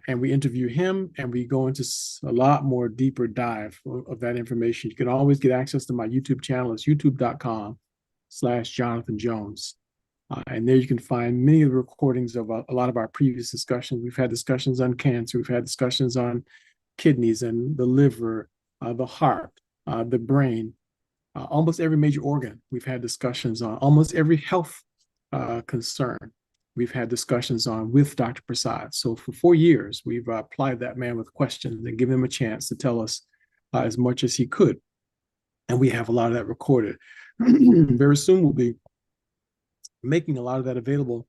and we interview him, and we go into a lot more deeper dive of that information. You can always get access to my YouTube channel. It's youtube.com/Jonathan Jones. And there you can find many of the recordings of a lot of our previous discussions. We've had discussions on cancer. We've had discussions on kidneys and the liver, the heart, the brain, almost every major organ. We've had discussions on almost every health concern. We've had discussions on with Dr. Prasad. So for 4 years, we've applied that man with questions and given him a chance to tell us as much as he could. And we have a lot of that recorded. Very soon we'll be making a lot of that available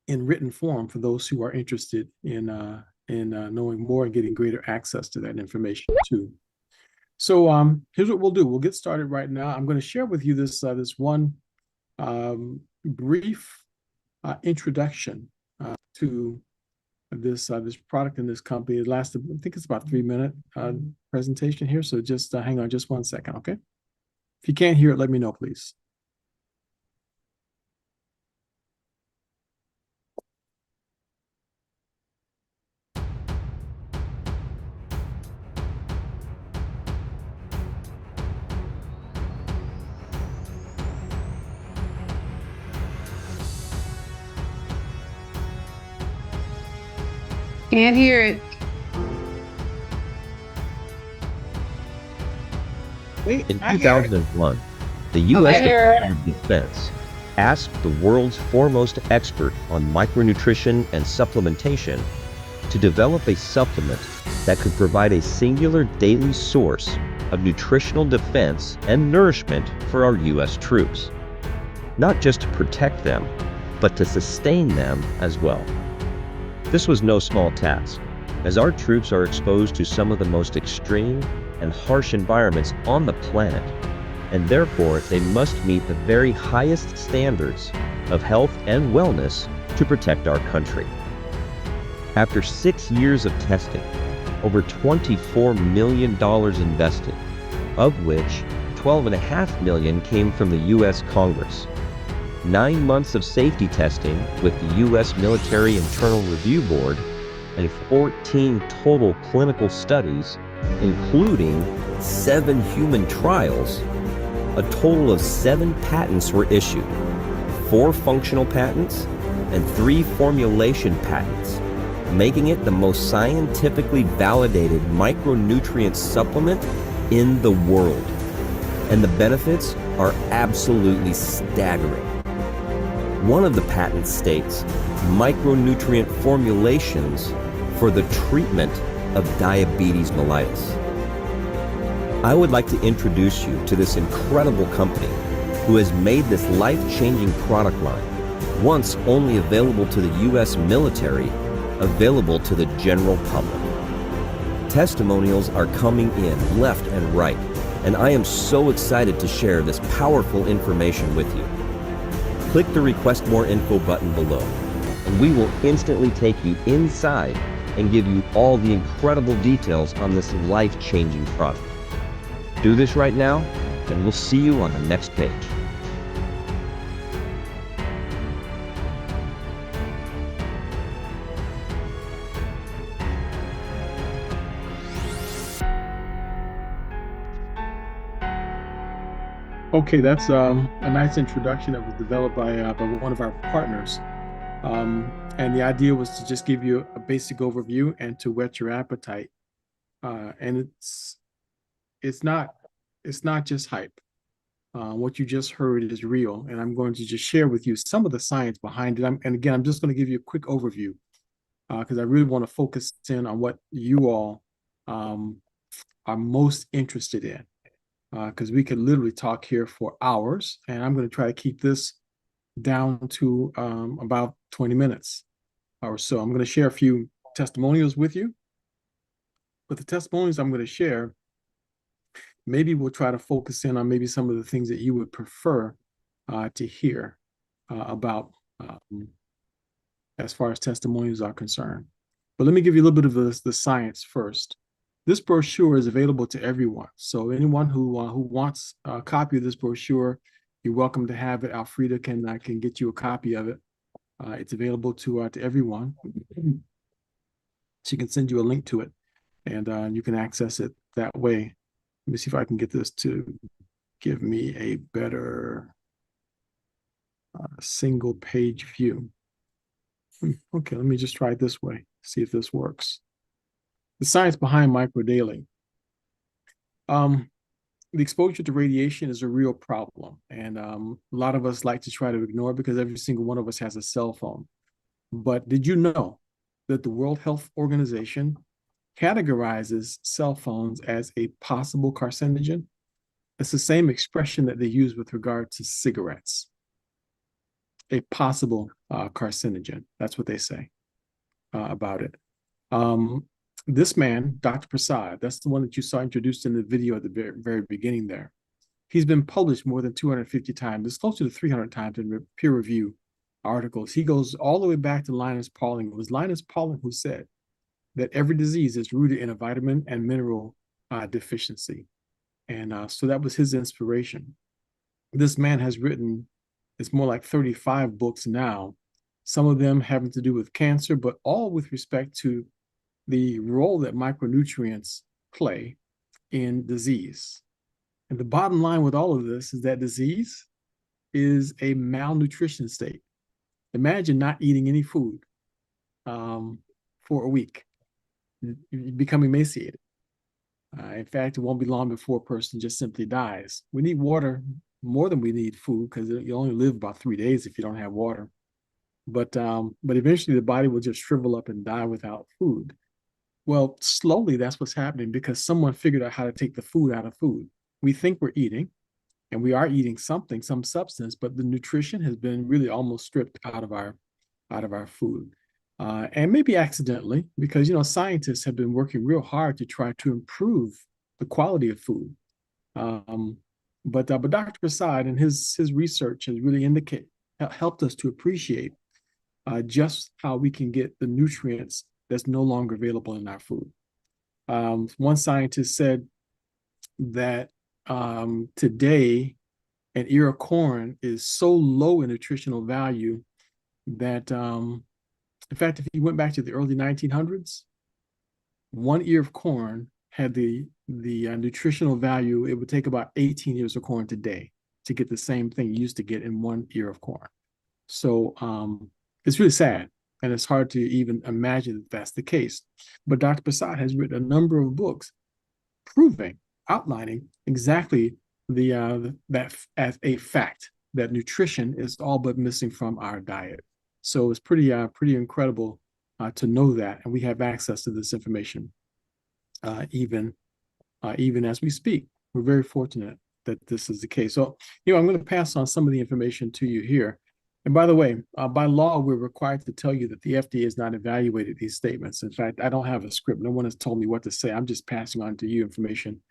in written form for those who are interested in knowing more and getting greater access to that information too. So here's what we'll do. We'll get started right now. I'm going to share with you this one brief introduction to this product and this company. It lasted, I think it's about 3-minute presentation here. So just hang on just 1 second, okay? If you can't hear it, let me know, please. Can't hear it. In 2001, the U.S. Department of Defense asked the world's foremost expert on micronutrition and supplementation to develop a supplement that could provide a singular daily source of nutritional defense and nourishment for our U.S. troops. Not just to protect them, but to sustain them as well. This was no small task, as our troops are exposed to some of the most extreme and harsh environments on the planet, and therefore they must meet the very highest standards of health and wellness to protect our country. After 6 years of testing, over $24 million invested, of which $12.5 million came from the U.S. Congress. 9 months of safety testing with the U.S. Military Internal Review Board, and 14 total clinical studies, including 7 human trials. A total of 7 patents were issued, 4 functional patents and 3 formulation patents, making it the most scientifically validated micronutrient supplement in the world. And the benefits are absolutely staggering. One of the patents states micronutrient formulations for the treatment of diabetes mellitus. I would like to introduce you to this incredible company who has made this life-changing product line, once only available to the U.S. military, available to the general public. Testimonials are coming in left and right, and I am so excited to share this powerful information with you. Click the Request More Info button below, and we will instantly take you inside and give you all the incredible details on this life-changing product. Do this right now, and we'll see you on the next page. Okay, that's a nice introduction that was developed by one of our partners. And the idea was to just give you a basic overview and to whet your appetite. And it's not just hype. What you just heard is real, and I'm going to just share with you some of the science behind it. And again, I'm just going to give you a quick overview because I really want to focus in on what you all are most interested in. Because we could literally talk here for hours, and I'm going to try to keep this down to about 20 minutes or so. I'm going to share a few testimonials with you, but the testimonials I'm going to share, maybe we'll try to focus in on maybe some of the things that you would prefer to hear about as far as testimonials are concerned. But let me give you a little bit of the science first. This brochure is available to everyone. So anyone who wants a copy of this brochure, you're welcome to have it. Alfreda can get you a copy of it. It's available to everyone. She can send you a link to it, and you can access it that way. Let me see if I can get this to give me a better single page view. Okay, let me just try it this way, see if this works. The science behind microdaily. The exposure to radiation is a real problem, and a lot of us like to try to ignore it because every single one of us has a cell phone. But did you know that the World Health Organization categorizes cell phones as a possible carcinogen? It's the same expression that they use with regard to cigarettes. A possible carcinogen. That's what they say about it. This man, Dr. Prasad, that's the one that you saw introduced in the video at the very beginning there. He's been published more than 250 times. It's closer to 300 times in peer review articles. He goes all the way back to Linus Pauling. It was Linus Pauling who said that every disease is rooted in a vitamin and mineral deficiency. And so that was his inspiration. This man has written, it's more like 35 books now, some of them having to do with cancer, but all with respect to the role that micronutrients play in disease. And the bottom line with all of this is that disease is a malnutrition state. Imagine not eating any food for a week. You become emaciated. In fact, it won't be long before a person just simply dies. We need water more than we need food because you only live about 3 days if you don't have water. But eventually the body will just shrivel up and die without food. Well, slowly that's what's happening because someone figured out how to take the food out of food. We think we're eating, and we are eating something, some substance, but the nutrition has been really almost stripped out of our food. And maybe accidentally, because scientists have been working real hard to try to improve the quality of food. But Dr. Prasad and his research has really helped us to appreciate just how we can get the nutrients that's no longer available in our food. One scientist said that today an ear of corn is so low in nutritional value that, in fact, if you went back to the early 1900s, one ear of corn had the nutritional value. It would take about 18 ears of corn today to get the same thing you used to get in one ear of corn. So it's really sad. And it's hard to even imagine that that's the case. But Dr. Prasad has written a number of books outlining exactly that as a fact that nutrition is all but missing from our diet. So it's pretty incredible to know that, and we have access to this information even as we speak. We're very fortunate that this is the case. So I'm going to pass on some of the information to you here. And by the way, by law, we're required to tell you that the FDA has not evaluated these statements. In fact, I don't have a script. No one has told me what to say. I'm just passing on to you information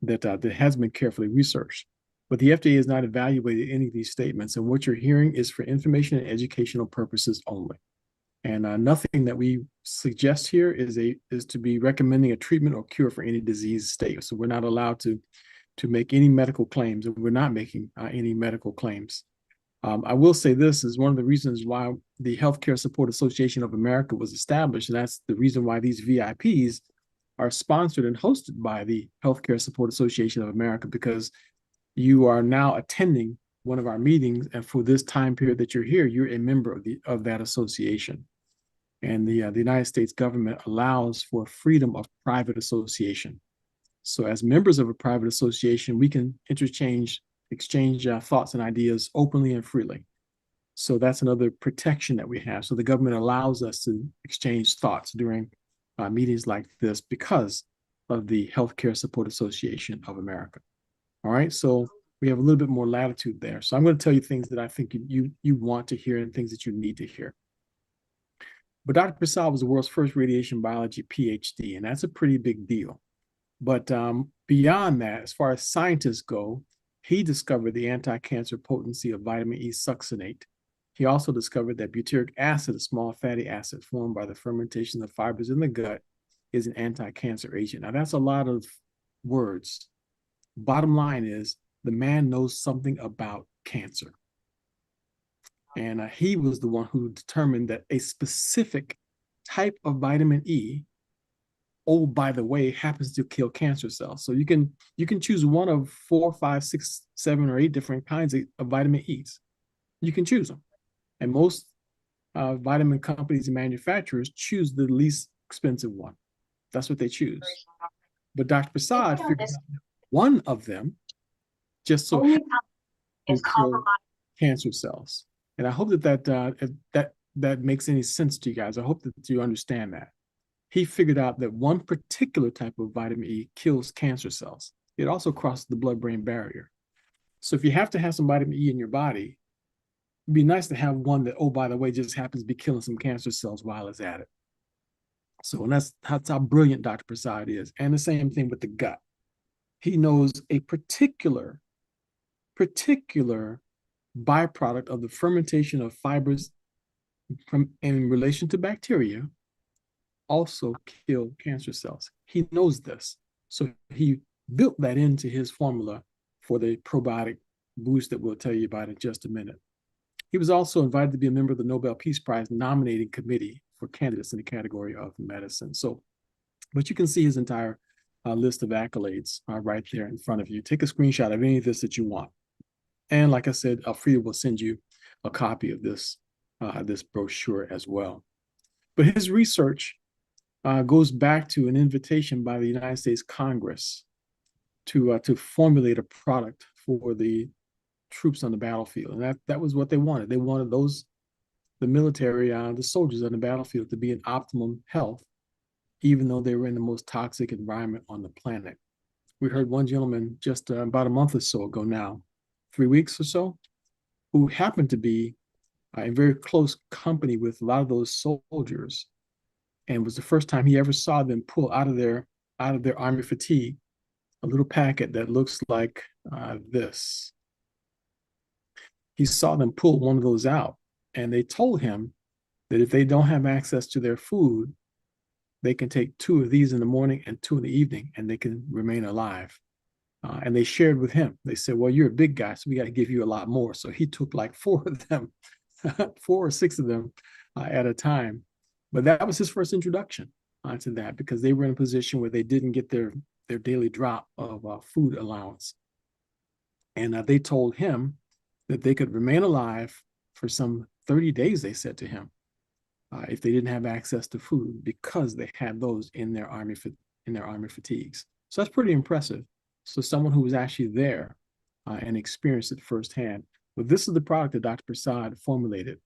that has been carefully researched. But the FDA has not evaluated any of these statements. And what you're hearing is for information and educational purposes only. And nothing that we suggest here is to be recommending a treatment or cure for any disease state. So we're not allowed to make any medical claims, and we're not making any medical claims. I will say this is one of the reasons why the Healthcare Support Association of America was established, and that's the reason why these VIPs are sponsored and hosted by the Healthcare Support Association of America, because you are now attending one of our meetings, and for this time period that you're here, you're a member of that association. And the United States government allows for freedom of private association. So as members of a private association, we can exchange thoughts and ideas openly and freely. So that's another protection that we have. So the government allows us to exchange thoughts during meetings like this because of the Healthcare Support Association of America. All right, so we have a little bit more latitude there. So I'm going to tell you things that I think you want to hear and things that you need to hear. But Dr. Basal was the world's first radiation biology PhD, and that's a pretty big deal. But beyond that, as far as scientists go, he discovered the anti-cancer potency of vitamin E succinate. He also discovered that butyric acid, a small fatty acid formed by the fermentation of fibers in the gut, is an anti-cancer agent. Now, that's a lot of words. Bottom line is, the man knows something about cancer. And he was the one who determined that a specific type of vitamin E oh, by the way, happens to kill cancer cells. So you can choose one of 4, 5, 6, 7, or 8 different kinds of vitamin E's. You can choose them. And most vitamin companies and manufacturers choose the least expensive one. That's what they choose. But Dr. Prasad figured out one of them just so happens to kill cancer cells. And I hope that makes any sense to you guys. I hope that you understand that. He figured out that one particular type of vitamin E kills cancer cells. It also crosses the blood-brain barrier. So if you have to have some vitamin E in your body, it'd be nice to have one that, oh, by the way, just happens to be killing some cancer cells while it's at it. So, and that's how brilliant Dr. Prasad is. And the same thing with the gut. He knows a particular byproduct of the fermentation of fibers in relation to bacteria also kill cancer cells. He knows this. So he built that into his formula for the probiotic boost that we'll tell you about in just a minute. He was also invited to be a member of the Nobel Peace Prize nominating committee for candidates in the category of medicine. So, but you can see his entire list of accolades right there in front of you. Take a screenshot of any of this that you want. And like I said, Alfreda will send you a copy of this brochure as well. But his research goes back to an invitation by the United States Congress to formulate a product for the troops on the battlefield. And that was what they wanted. They wanted the military, the soldiers on the battlefield to be in optimum health, even though they were in the most toxic environment on the planet. We heard one gentleman just about a month or so ago now, 3 weeks or so, who happened to be in very close company with a lot of those soldiers, and was the first time he ever saw them pull out of their army fatigue a little packet that looks like this. He saw them pull one of those out, and they told him that if they don't have access to their food, they can take 2 of these in the morning and 2 in the evening, and they can remain alive. And they shared with him. They said, well, you're a big guy, so we got to give you a lot more. So he took like 4 of them, 4 or 6 of them at a time. But that was his first introduction to that, because they were in a position where they didn't get their daily drop of food allowance. And they told him that they could remain alive for some 30 days, they said to him, if they didn't have access to food, because they had those in their army fatigues. So that's pretty impressive. So someone who was actually there and experienced it firsthand. But this is the product that Dr. Prasad formulated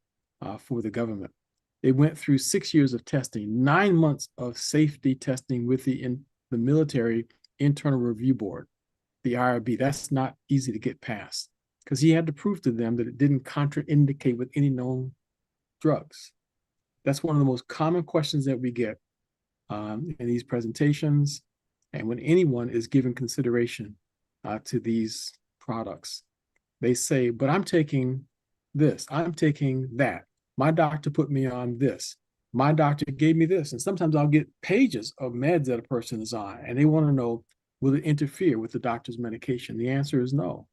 for the government. They went through 6 years of testing, 9 months of safety testing with the military Internal Review Board, the IRB. That's not easy to get past, because he had to prove to them that it didn't contraindicate with any known drugs. That's one of the most common questions that we get in these presentations, and when anyone is given consideration to these products. They say, but I'm taking this, I'm taking that. My doctor put me on this. My doctor gave me this. And sometimes I'll get pages of meds that a person is on, and they want to know, will it interfere with the doctor's medication? The answer is no.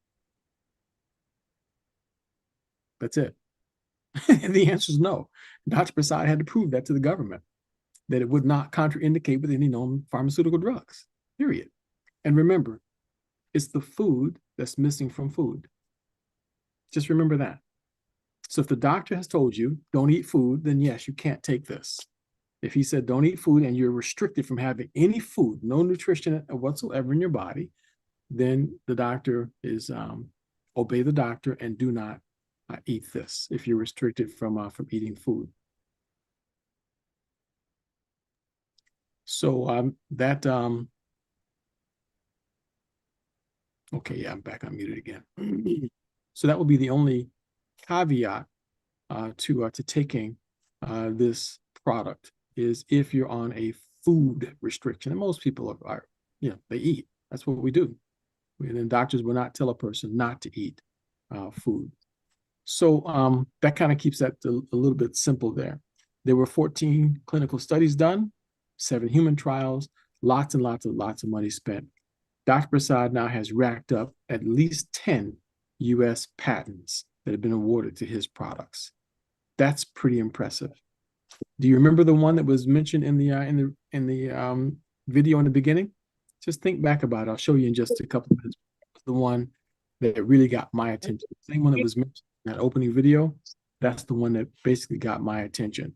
That's it. The answer is no. Dr. Prasad had to prove that to the government, that it would not contraindicate with any known pharmaceutical drugs, period. And remember, it's the food that's missing from food. Just remember that. So if the doctor has told you, don't eat food, then yes, you can't take this. If he said, don't eat food, and you're restricted from having any food, no nutrition whatsoever in your body, then the doctor is, obey the doctor and do not eat this if you're restricted from eating food. So okay, yeah, I'm back unmuted again. So that will be the only caveat to taking this product, is if you're on a food restriction. And most people are they eat. That's what we do. And then doctors will not tell a person not to eat food. So that kind of keeps that a little bit simple there. There were 14 clinical studies done, 7 human trials, lots and lots of money spent. Dr. Prasad now has racked up at least 10 U.S. patents that have been awarded to his products. That's pretty impressive. Do you remember the one that was mentioned in the video in the beginning, just think back about it. I'll show you in just a couple of minutes. The one that really got my attention. The same one that was mentioned in that opening video, that's the one that basically got my attention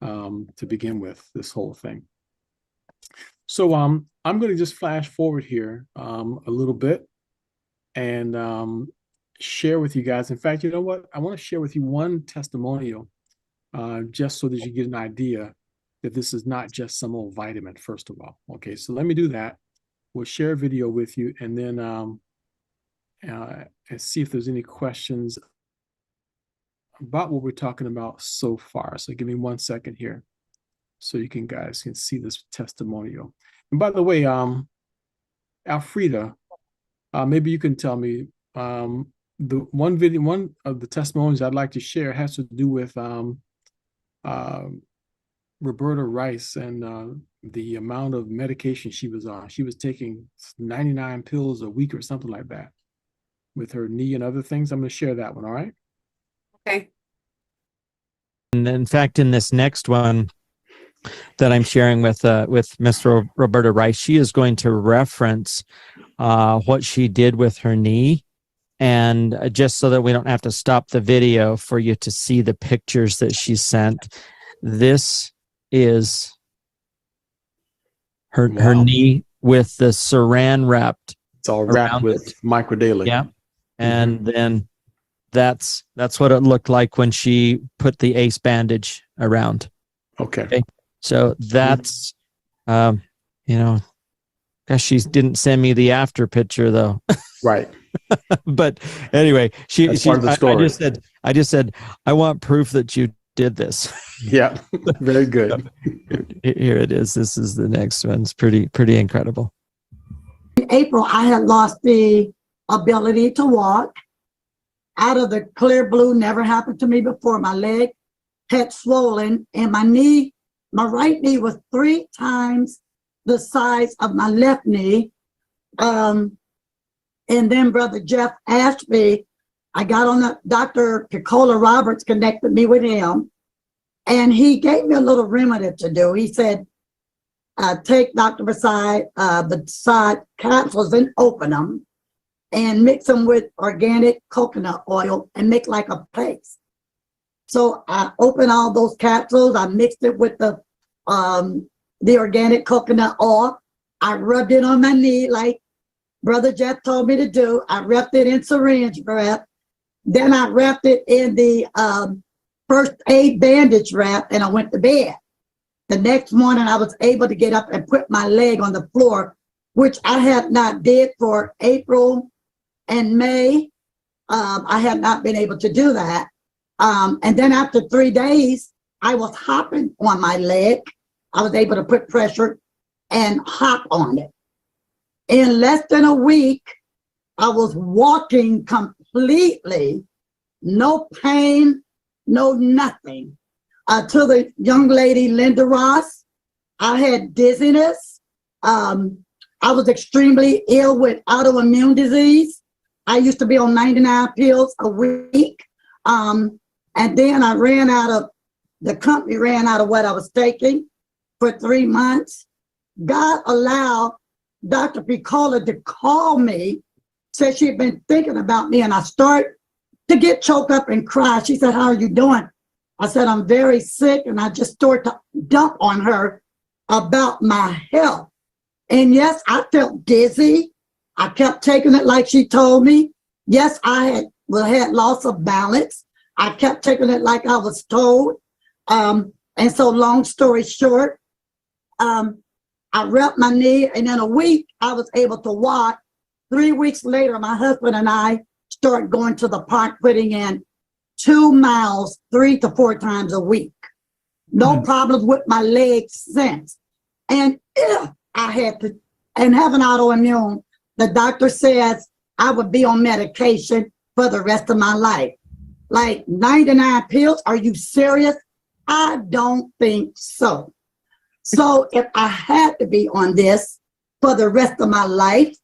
to begin with this whole thing. So I'm going to just flash forward here a little bit and share with you guys. In fact, you know what? I want to share with you one testimonial just so that you get an idea that this is not just some old vitamin, first of all. Okay, so let me do that. We'll share a video with you and then and see if there's any questions about what we're talking about so far. So give me 1 second here so you guys can see this testimonial. And by the way, Alfreda, maybe you can tell me the one of the testimonials I'd like to share has to do with Roberta Rice and the amount of medication she was on. She was taking 99 pills a week or something like that with her knee and other things. I'm going to share that one. All right. Okay. And in fact, in this next one that I'm sharing with Miss Roberta Rice, she is going to reference what she did with her knee. And just so that we don't have to stop the video for you to see the pictures that she sent, this is her knee with the saran wrapped. It's all wrapped with microdaily. Yeah. And then that's what it looked like when she put the ACE bandage around. Okay. So that's, you know, gosh, she didn't send me the after picture though. Right. But anyway, part of the story. I just said, I want proof that you did this. Yeah. Very good. Here it is. This is the next one. It's pretty incredible. In April, I had lost the ability to walk. Out of the clear blue, never happened to me before. My leg had swollen and my knee, my right knee was 3 times the size of my left knee. And then Brother Jeff asked me, I got on the Dr. Picola Roberts connected me with him, and he gave me a little remedy to do. He said, take Dr. Prasad, the side capsules and open them and mix them with organic coconut oil and make like a paste. So I opened all those capsules. I mixed it with the organic coconut oil. I rubbed it on my knee like Brother Jeff told me to do. I wrapped it in syringe wrap. Then I wrapped it in the first aid bandage wrap and I went to bed. The next morning I was able to get up and put my leg on the floor, which I had not did for April and May. I had not been able to do that. And then after 3 days, I was hopping on my leg. I was able to put pressure and hop on it. In less than a week, I was walking completely, no pain, no nothing. To the young lady, Linda Ross, I had dizziness. I was extremely ill with autoimmune disease. I used to be on 99 pills a week. And then the company ran out of what I was taking for 3 months. God allowed Dr. Picola to call me, said she'd been thinking about me, and I start to get choked up and cry. She said, how are you doing? I said, I'm very sick, and I just started to dump on her about my health. And yes, I felt dizzy. I kept taking it like she told me. Yes, I had loss of balance. I kept taking it like I was told. And so long story short, I wrapped my knee, and in a week, I was able to walk. 3 weeks later, my husband and I started going to the park, putting in 2 miles 3 to 4 times a week. No problems with my legs since. And if I had to, and having autoimmune, the doctor says I would be on medication for the rest of my life. Like 99 pills, are you serious? I don't think so. So if I had to be on this for the rest of my life,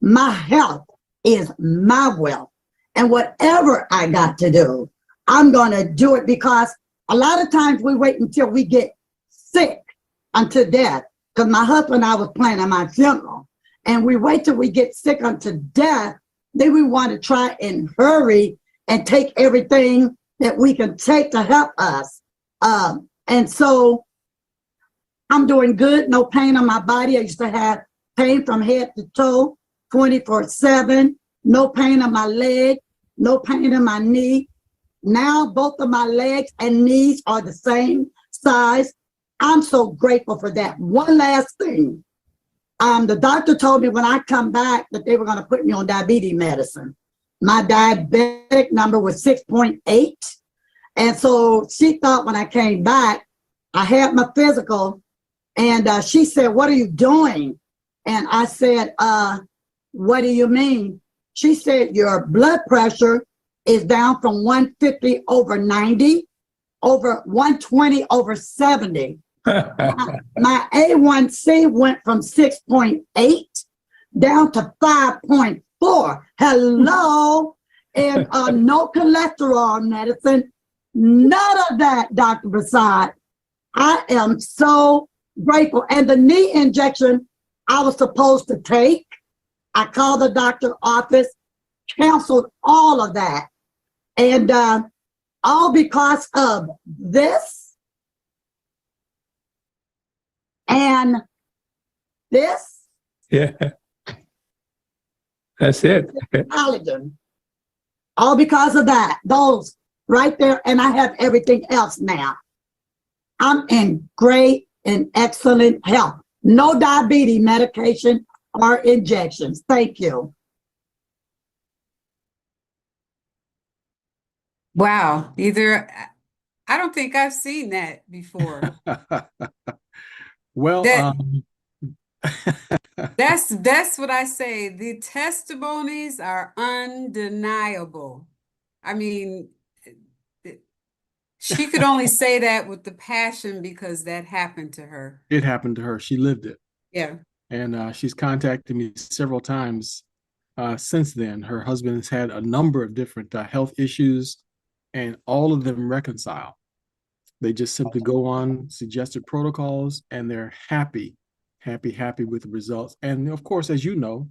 my health is my wealth. And whatever I got to do, I'm going to do it, because a lot of times we wait until we get sick unto death. because my husband and I was planning my funeral, and we wait till we get sick unto death. Then we want to try and hurry and take everything that we can take to help us. And so I'm doing good, no pain on my body. I used to have pain from head to toe, 24/7, no pain on my leg, no pain in my knee. Now both of my legs and knees are the same size. I'm so grateful for that. One last thing. The doctor told me when I come back that they were going to put me on diabetes medicine. My diabetic number was 6.8. And so she thought when I came back, I had my physical, and she said, "What are you doing?" And I said, "What do you mean?" She said, "Your blood pressure is down from 150 over 90, over 120 over 70. My A1C went from 6.8 down to 5.4. Hello. And no cholesterol medicine. None of that, Dr. Prasad. I am so grateful. And the knee injection I was supposed to take, I called the doctor's office, canceled all of that. And all because of this and this. Yeah. That's it. Collagen. All because of that. Those right there. And I have everything else now. I'm in great and excellent health. No diabetes medication or injections. Thank you. Wow. I don't think I've seen that before. Well, That's what I say. The testimonies are undeniable. I mean, she could only say that with the passion because that happened to her. it happened to her. She lived it. Yeah. And she's contacted me several times since then. Her husband has had a number of different health issues, and all of them reconcile. They just simply go on suggested protocols, and they're happy with the results. And of course, as you know,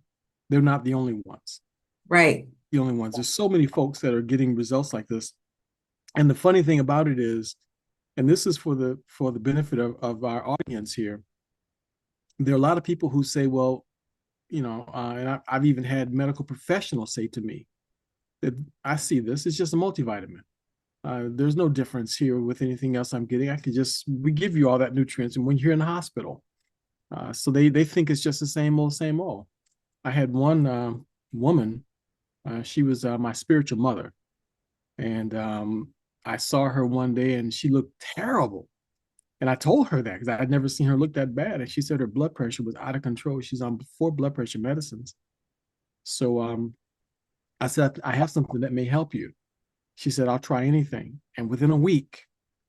they're not the only ones. Right. The only ones. There's so many folks that are getting results like this. And the funny thing about it is, and this is for the benefit of our audience here, there are a lot of people who say, well, you know, and I've even had medical professionals say to me that I see this, it's just a multivitamin. There's no difference here with anything else I'm getting. We give you all that nutrients, and when you're in the hospital. So they think it's just the same old. I had one woman, she was my spiritual mother. And I saw her one day and she looked terrible. And I told her that because I'd never seen her look that bad. And she said her blood pressure was out of control. She's on 4 blood pressure medicines. So I said, I have something that may help you. She said, I'll try anything. And within a week,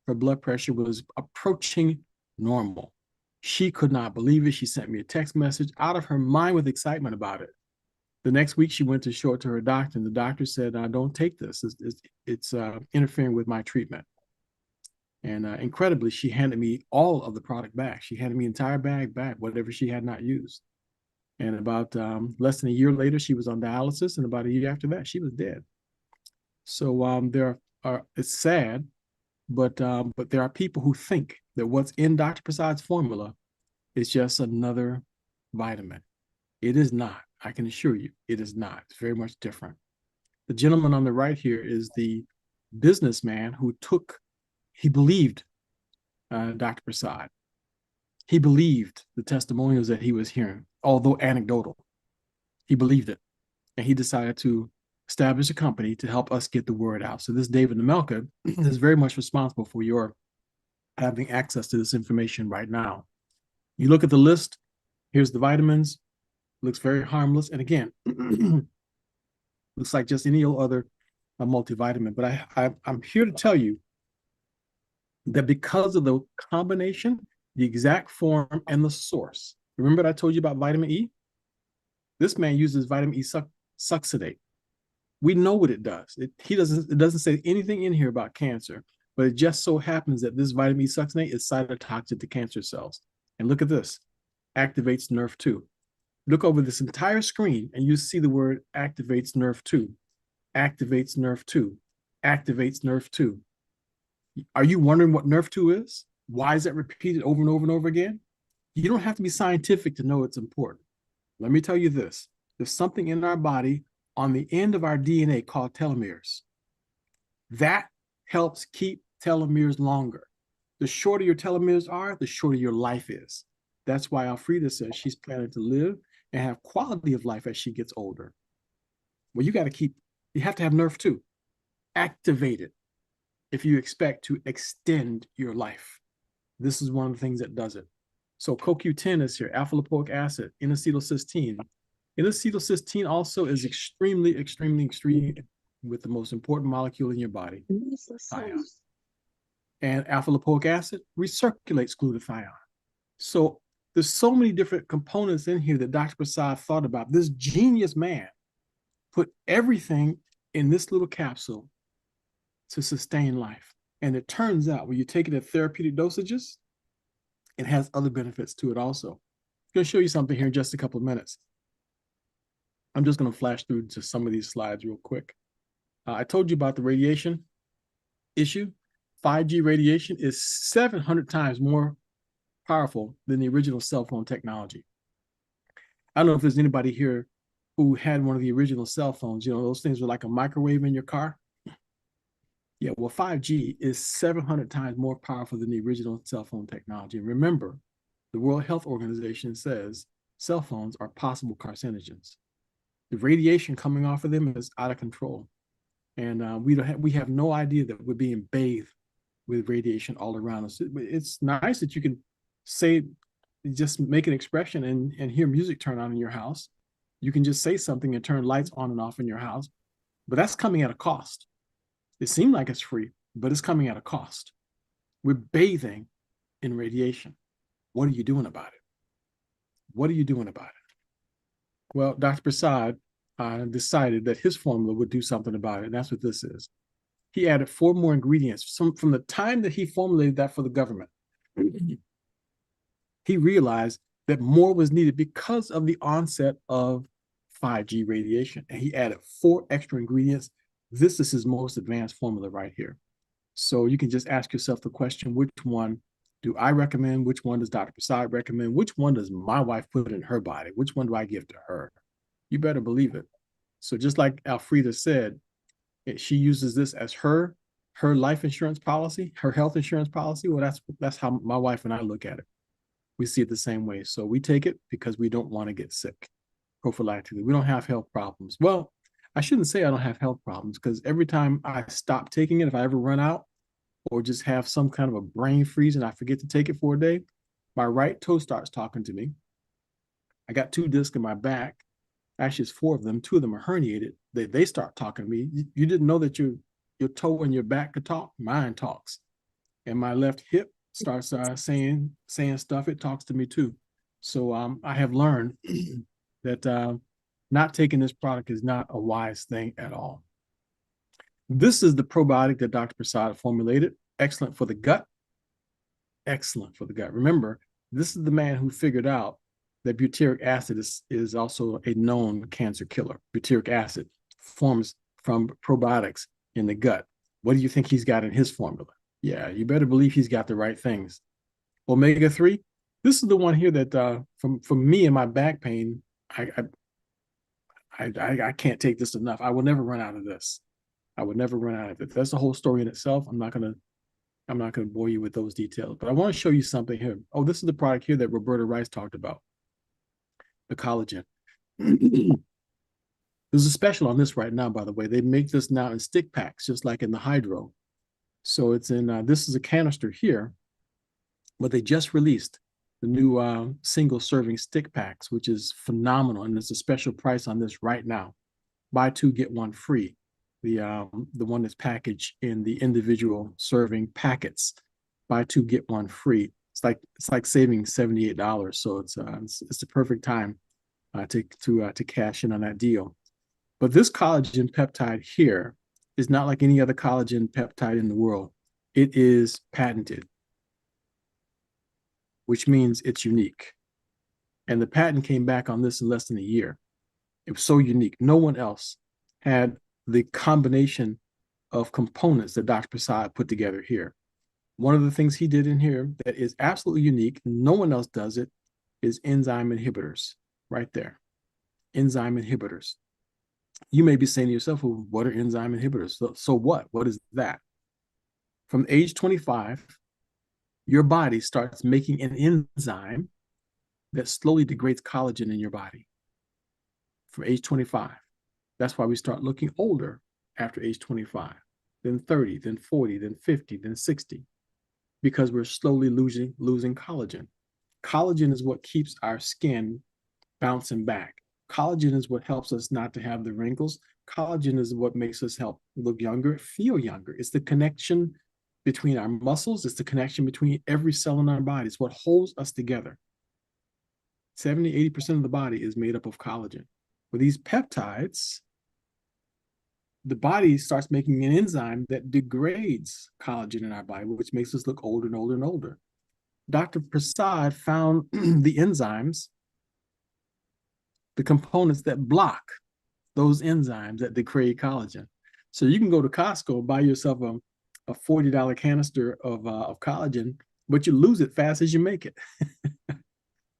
her blood pressure was approaching normal. She could not believe it. She sent me a text message out of her mind with excitement about it. The next week, she went to show it to her doctor, and the doctor said, don't take this. It's interfering with my treatment. And incredibly, she handed me all of the product back. She handed me the entire bag back, whatever she had not used. And about less than a year later, she was on dialysis, and about a year after that, she was dead. So it's sad, but there are people who think that what's in Dr. Prasad's formula is just another vitamin. It is not. I can assure you, it is not. It's very much different. The gentleman on the right here is the businessman who he believed Dr. Prasad. He believed the testimonials that he was hearing, although anecdotal. He believed it. And he decided to establish a company to help us get the word out. So this David Nemelka is very much responsible for your having access to this information right now. You look at the list, here's the vitamins, looks very harmless. And again, looks like just any other multivitamin. But I'm here to tell you that because of the combination, the exact form, and the source. Remember I told you about vitamin E? This man uses vitamin E succinate. We know what it does. It doesn't say anything in here about cancer, but it just so happens that this vitamin E succinate is cytotoxic to cancer cells. And look at this. activates nerve 2. Look over this entire screen and you see the word activates nerve 2, activates nerve 2, activates nerve 2. Are you wondering what nerve 2 is? Why is that repeated over and over and over again? You don't have to be scientific to know it's important. Let me tell you this. There's something in our body on the end of our DNA called telomeres. That helps keep telomeres longer. The shorter your telomeres are, the shorter your life is. That's why Alfreda says she's planning to live and have quality of life as she gets older. Well, you have to have nerve 2. Activate it if you expect to extend your life. This is one of the things that does it. So CoQ10 is here, alpha-lipoic acid, N-acetylcysteine. N-acetylcysteine also is extremely with the most important molecule in your body, ion. And alpha-lipoic acid recirculates glutathione. So there's so many different components in here that Dr. Prasad thought about. This genius man put everything in this little capsule to sustain life. And it turns out when you take it at therapeutic dosages, it has other benefits to it also. I'm going to show you something here in just a couple of minutes. I'm just going to flash through to some of these slides real quick. I told you about the radiation issue. 5G radiation is 700 times more powerful than the original cell phone technology. I don't know if there's anybody here who had one of the original cell phones. You know, those things were like a microwave in your car. Yeah, well, 5G is 700 times more powerful than the original cell phone technology. And remember, the World Health Organization says cell phones are possible carcinogens. The radiation coming off of them is out of control. And we have no idea that we're being bathed with radiation all around us. It's nice that you can say, just make an expression and hear music turn on in your house. You can just say something and turn lights on and off in your house, but that's coming at a cost. It seemed like it's free, but it's coming at a cost. We're bathing in radiation. What are you doing about it? What are you doing about it? Well, Dr. Prasad decided that his formula would do something about it, and that's what this is. He added 4 more ingredients. From the time that he formulated that for the government, he realized that more was needed because of the onset of 5G radiation, and he added 4 extra ingredients. This is his most advanced formula right here. So you can just ask yourself the question, which one do I recommend? Which one does Dr. Prasad recommend? Which one does my wife put in her body? Which one do I give to her? You better believe it. So just like Alfreda said, she uses this as her life insurance policy, her health insurance policy. Well, that's how my wife and I look at it. We see it the same way. So we take it because we don't want to get sick prophylactically. We don't have health problems. Well, I shouldn't say I don't have health problems, because every time I stop taking it, if I ever run out or just have some kind of a brain freeze and I forget to take it for a day, my right toe starts talking to me. I got 2 discs in my back. Actually, it's 4 of them. 2 of them are herniated. They start talking to me. You didn't know that your toe and your back could talk? Mine talks. And my left hip starts saying stuff. It talks to me too. So I have learned that not taking this product is not a wise thing at all. This is the probiotic that Dr. Prasad formulated. Excellent for the gut. Excellent for the gut. Remember, this is the man who figured out that butyric acid is also a known cancer killer. Butyric acid forms from probiotics in the gut. What do you think he's got in his formula? Yeah, you better believe he's got the right things. Omega-3, this is the one here that from me and my back pain, I can't take this enough. I will never run out of this. I would never run out of it. That's the whole story in itself. I'm not gonna bore you with those details, but I want to show you something here. Oh, this is the product here that Roberta Rice talked about, the collagen. There's a special on this right now, by the way. They make this now in stick packs, just like in the Hydro. So it's in, this is a canister here, but they just released the new single serving stick packs, which is phenomenal. And there's a special price on this right now. Buy 2, get 1 free. The one that's packaged in the individual serving packets. Buy 2, get 1 free. It's like saving $78. So it's the perfect time to cash in on that deal. But this collagen peptide here is not like any other collagen peptide in the world. It is patented, which means it's unique. And the patent came back on this in less than a year. It was so unique. No one else had the combination of components that Dr. Prasad put together here. One of the things he did in here that is absolutely unique, no one else does it, is enzyme inhibitors right there. Enzyme inhibitors. You may be saying to yourself, well, what are enzyme inhibitors? So what? What is that? From age 25, your body starts making an enzyme that slowly degrades collagen in your body. From age 25. That's why we start looking older after age 25, then 30, then 40, then 50, then 60, because we're slowly losing collagen. Collagen is what keeps our skin bouncing back. Collagen is what helps us not to have the wrinkles. Collagen is what makes us help look younger, feel younger. It's the connection between our muscles. It's the connection between every cell in our body. It's what holds us together. 70, 80% of the body is made up of collagen. With these peptides, the body starts making an enzyme that degrades collagen in our body, which makes us look older and older and older. Dr. Prasad found the enzymes, the components that block those enzymes that degrade collagen. So you can go to Costco and buy yourself a $40 canister of collagen, but you lose it fast as you make it.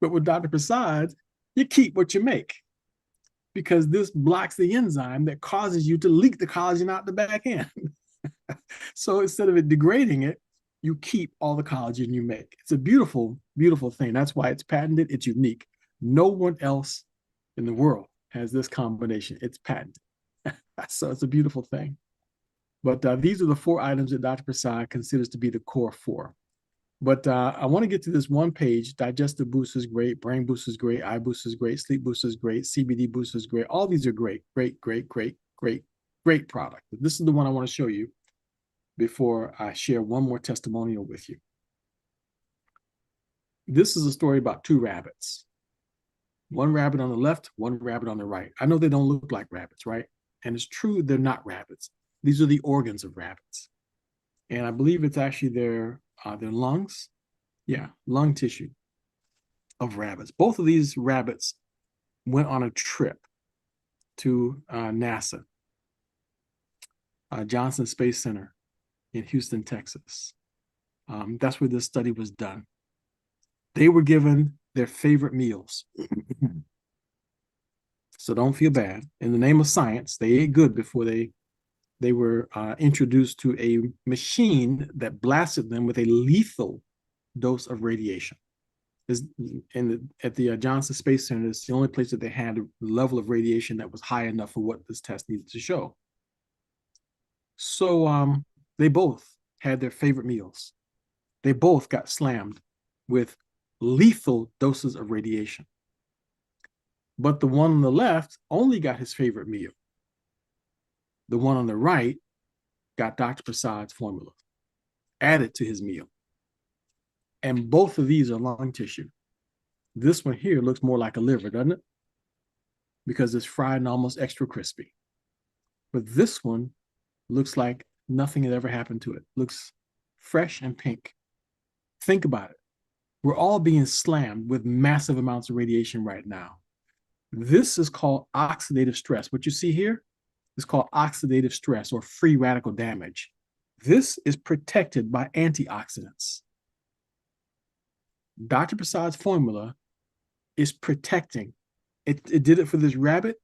But with Dr. Prasad, you keep what you make, because this blocks the enzyme that causes you to leak the collagen out the back end. So instead of it degrading it, you keep all the collagen you make. It's a beautiful, beautiful thing. That's why it's patented. It's unique. No one else in the world has this combination. It's patented. So it's a beautiful thing. But these are the 4 items that Dr. Prasad considers to be the core 4. But I want to get to this one page. Digestive boost is great. Brain boost is great. Eye boost is great. Sleep boost is great. CBD boost is great. All these are great, great, great, great, great, great product. But this is the one I want to show you before I share one more testimonial with you. This is a story about 2 rabbits. One rabbit on the left, one rabbit on the right. I know they don't look like rabbits, right? And it's true, they're not rabbits. These are the organs of rabbits. And I believe it's actually their lungs. Yeah, lung tissue of rabbits. Both of these rabbits went on a trip to NASA, Johnson Space Center in Houston, Texas. That's where this study was done. They were given their favorite meals. So don't feel bad. In the name of science, they ate good before they were introduced to a machine that blasted them with a lethal dose of radiation. At the Johnson Space Center, it's the only place that they had a level of radiation that was high enough for what this test needed to show. So they both had their favorite meals. They both got slammed with lethal doses of radiation. But the one on the left only got his favorite meal. The one on the right got Dr. Prasad's formula added to his meal. And both of these are lung tissue. This one here looks more like a liver, doesn't it? Because it's fried and almost extra crispy. But this one looks like nothing had ever happened to it. Looks fresh and pink. Think about it. We're all being slammed with massive amounts of radiation right now. This is called oxidative stress. What you see here is called oxidative stress or free radical damage. This is protected by antioxidants. Dr. Prasad's formula is protecting. It did it for this rabbit.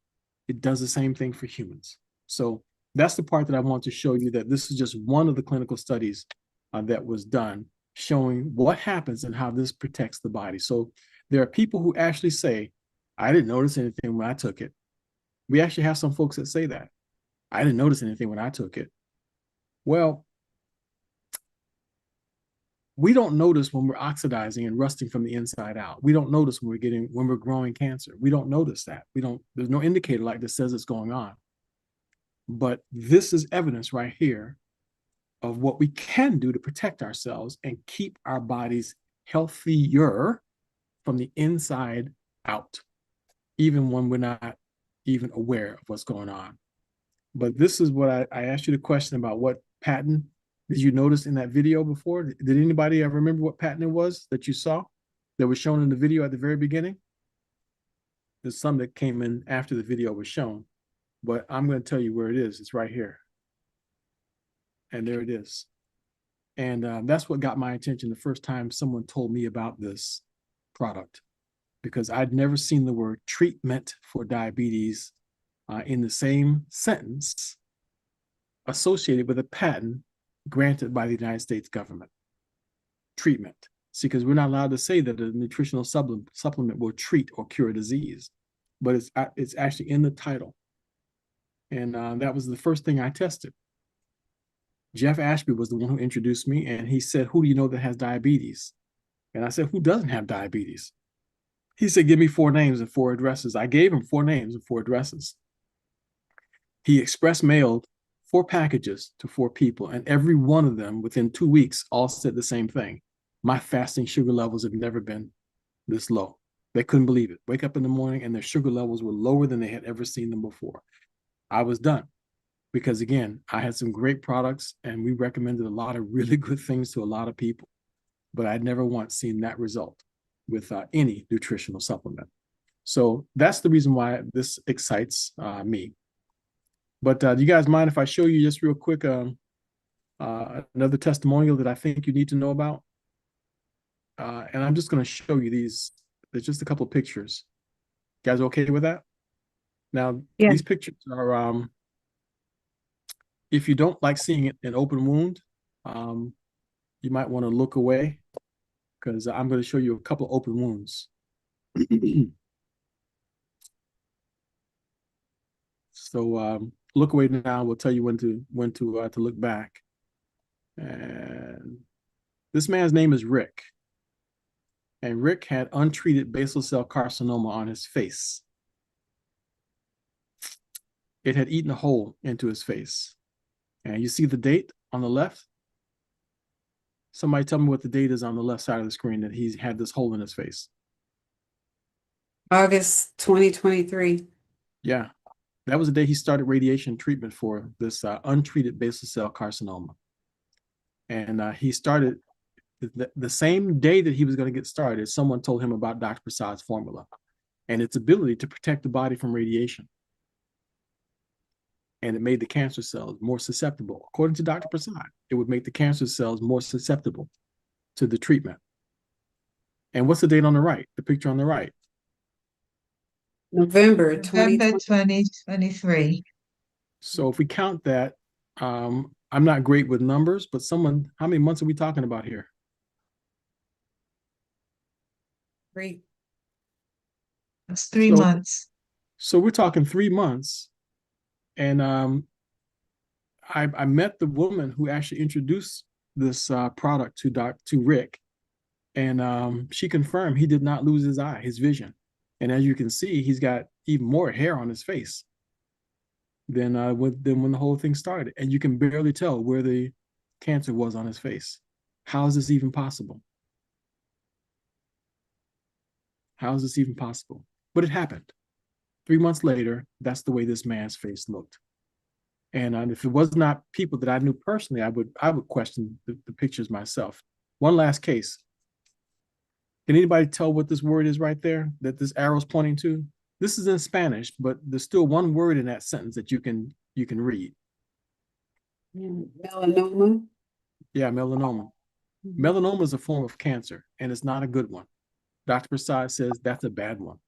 It does the same thing for humans. So that's the part that I want to show you, that this is just one of the clinical studies that was done showing what happens and how this protects the body. So there are people who actually say, I didn't notice anything when I took it. We actually have some folks that say that. I didn't notice anything when I took it. Well, we don't notice when we're oxidizing and rusting from the inside out. We don't notice when we're growing cancer. We don't notice that. There's no indicator like this says it's going on. But this is evidence right here of what we can do to protect ourselves and keep our bodies healthier from the inside out, even when we're not even aware of what's going on. But this is what I asked you the question about. What patent did you notice in that video before? Did anybody ever remember what patent it was that you saw that was shown in the video at the very beginning? There's some that came in after the video was shown, but I'm going to tell you where it is. It's right here. And there it is. And that's what got my attention the first time someone told me about this product, because I'd never seen the word treatment for diabetes in the same sentence associated with a patent granted by the United States government. Treatment. See, because we're not allowed to say that a nutritional supplement will treat or cure a disease, but it's actually in the title. And that was the first thing I tested. Jeff Ashby was the one who introduced me, and he said, "Who do you know that has diabetes?" And I said, "Who doesn't have diabetes?" He said, "Give me 4 names and 4 addresses." I gave him 4 names and 4 addresses. He express mailed 4 packages to 4 people, and every one of them within 2 weeks all said the same thing. My fasting sugar levels have never been this low. They couldn't believe it. Wake up in the morning and their sugar levels were lower than they had ever seen them before. I was done. Because again, I had some great products and we recommended a lot of really good things to a lot of people, but I'd never once seen that result with any nutritional supplement. So that's the reason why this excites me. But do you guys mind if I show you just real quick another testimonial that I think you need to know about? And I'm just going to show you these. There's just a couple of pictures. You guys okay with that? Now, yeah. These pictures are if you don't like seeing it an open wound, you might want to look away, because I'm going to show you a couple of open wounds. So look away now. We'll tell you when to look back. And this man's name is Rick, and Rick had untreated basal cell carcinoma on his face. It had eaten a hole into his face. And you see the date on the left? Somebody tell me what the date is on the left side of the screen that he's had this hole in his face. August 2023. Yeah, that was the day he started radiation treatment for this untreated basal cell carcinoma. And he started the same day that he was going to get started. Someone told him about Dr. Prasad's formula and its ability to protect the body from radiation. And it made the cancer cells more susceptible. According to Dr. Prasad, it would make the cancer cells more susceptible to the treatment. And what's the date on the right, the picture on the right? November 2023. So if we count that, I'm not great with numbers, but how many months are we talking about here? 3. It's 3 months. So we're talking 3 months. And I met the woman who actually introduced this product to Rick, and she confirmed he did not lose his vision. And as you can see, he's got even more hair on his face than when the whole thing started. And you can barely tell where the cancer was on his face. How is this even possible? How is this even possible? But it happened. 3 months later, that's the way this man's face looked. And if it was not people that I knew personally, I would question the pictures myself. One last case. Can anybody tell what this word is right there that this arrow's pointing to? This is in Spanish, but there's still one word in that sentence that you can read. Melanoma. Yeah, melanoma. Melanoma is a form of cancer, and it's not a good one. Dr. Prasad says that's a bad one.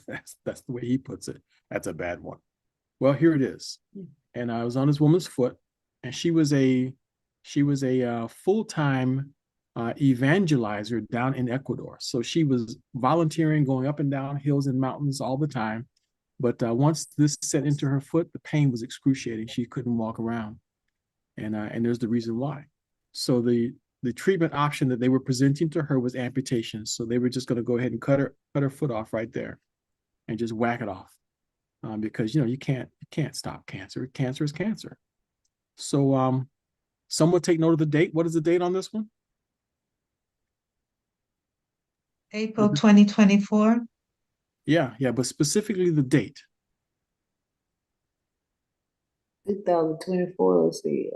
That's the way he puts it. That's a bad one. Well, here it is. And I was on this woman's foot, and she was a full-time evangelizer down in Ecuador. So she was volunteering, going up and down hills and mountains all the time. But once this set into her foot, the pain was excruciating. She couldn't walk around, and there's the reason why. So the treatment option that they were presenting to her was amputation. So they were just going to go ahead and cut her foot off right there, and just whack it off, because you can't stop cancer. Cancer is cancer. So someone take note of the date. What is the date on this one? April 2024. Yeah, but specifically the date. 2024. Let's see.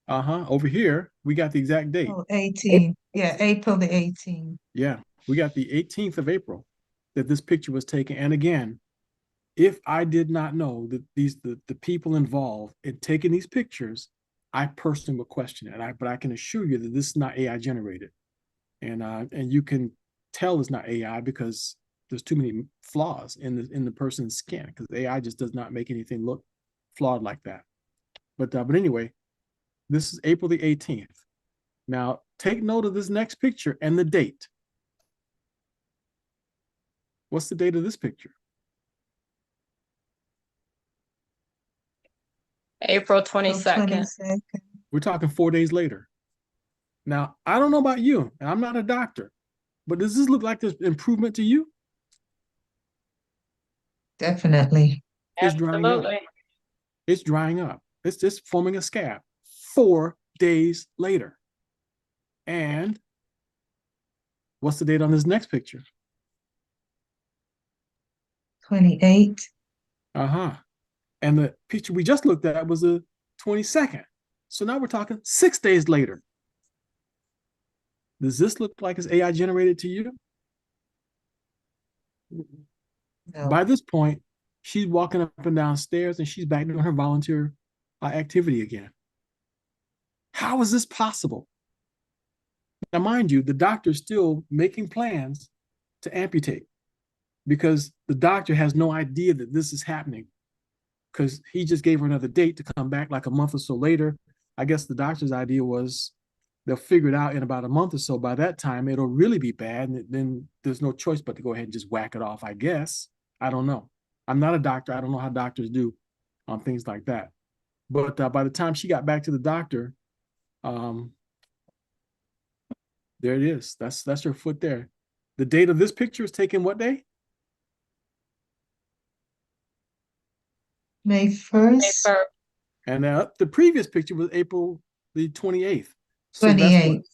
Over here we got the exact date. Oh, 18. Yeah, April the 18th. Yeah, we got the 18th of April that this picture was taken. And again, if I did not know that the people involved in taking these pictures, I personally would question it. But I can assure you that this is not AI generated, and you can tell it's not AI because there's too many flaws in the person's skin, because AI just does not make anything look flawed like that. But anyway, this is April the 18th. Now take note of this next picture and the date. What's the date of this picture? April 22nd. We're talking 4 days later. Now, I don't know about you, and I'm not a doctor, but does this look like there's improvement to you? Definitely. It's drying up. It's drying up. It's just forming a scab 4 days later. And what's the date on this next picture? 28. And the picture we just looked at was the 22nd. So now we're talking 6 days later. Does this look like it's AI generated to you? No. By this point, she's walking up and down stairs and she's back doing her volunteer activity again. How is this possible? Now, mind you, the doctor's still making plans to amputate because the doctor has no idea that this is happening, because he just gave her another date to come back like a month or so later. I guess the doctor's idea was they'll figure it out in about a month or so. By that time, it'll really be bad, and then there's no choice but to go ahead and just whack it off, I guess. I don't know. I'm not a doctor. I don't know how doctors do on things like that. But by the time she got back to the doctor, there it is. That's her foot there. The date of this picture is taken what day? May 1st. And the previous picture was April the 28th. So 28.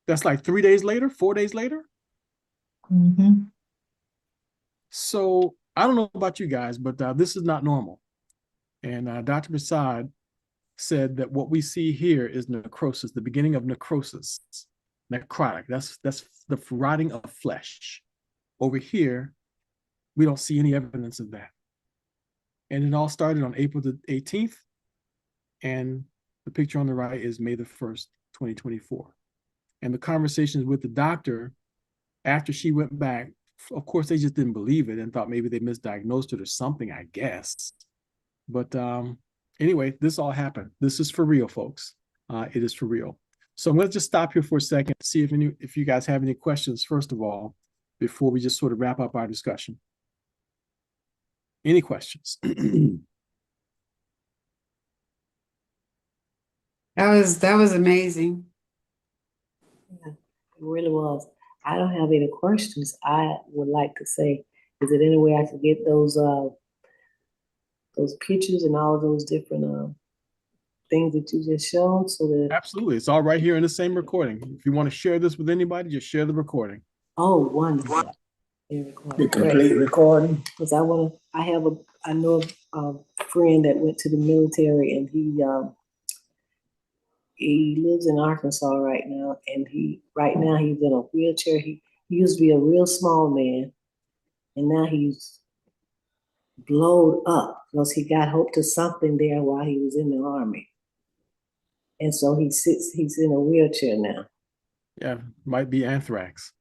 that's like 3 days later, 4 days later. Mm-hmm. So I don't know about you guys, but this is not normal. And Dr. Prasad said that what we see here is necrosis, the beginning of necrosis, necrotic. That's the rotting of flesh. Over here, we don't see any evidence of that. And it all started on April the 18th. And the picture on the right is May the 1st, 2024. And the conversations with the doctor after she went back, of course, they just didn't believe it and thought maybe they misdiagnosed it or something, I guess. But anyway, this all happened. This is for real, folks. It is for real. So I'm going to just stop here for a second, see if you guys have any questions, first of all, before we just sort of wrap up our discussion. Any questions? That was amazing. Yeah, it really was. I don't have any questions. I would like to say, is there any way I could get those pictures and all those different things that you just showed, so that Absolutely. It's all right here in the same recording. If you want to share this with anybody, just share the recording. oh, wonderful. The complete recording. Because I know a friend that went to the military, and he lives in Arkansas right now, and he's in a wheelchair. He used to be a real small man, and now he's blowed up because he got hooked to something there while he was in the Army. And so he's in a wheelchair now. Yeah, might be anthrax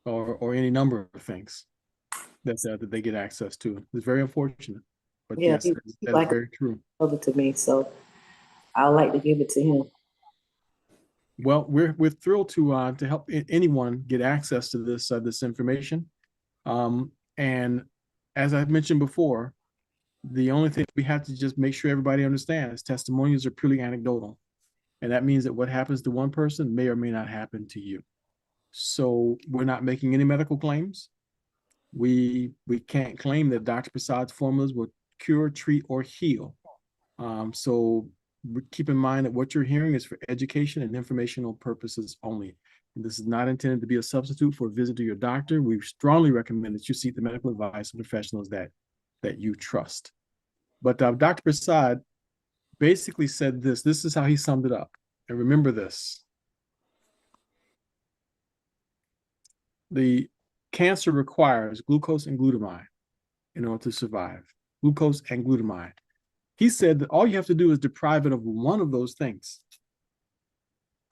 or any number of things that they get access to. It's very unfortunate. But Yeah, yes, he's that's like very true. Over to me, so I'd like to give it to him. Well, we're thrilled to help anyone get access to this information. And as I mentioned before, the only thing we have to just make sure everybody understands, testimonials are purely anecdotal. And that means that what happens to one person may or may not happen to you. So we're not making any medical claims. We can't claim that Dr. Prasad's formulas will cure, treat, or heal. So keep in mind that what you're hearing is for education and informational purposes only. And this is not intended to be a substitute for a visit to your doctor. We strongly recommend that you seek the medical advice of professionals that you trust. But Dr. Prasad basically said this. This is how he summed it up. And remember this. The cancer requires glucose and glutamine in order to survive. glucose and glutamine. He said that all you have to do is deprive it of one of those things,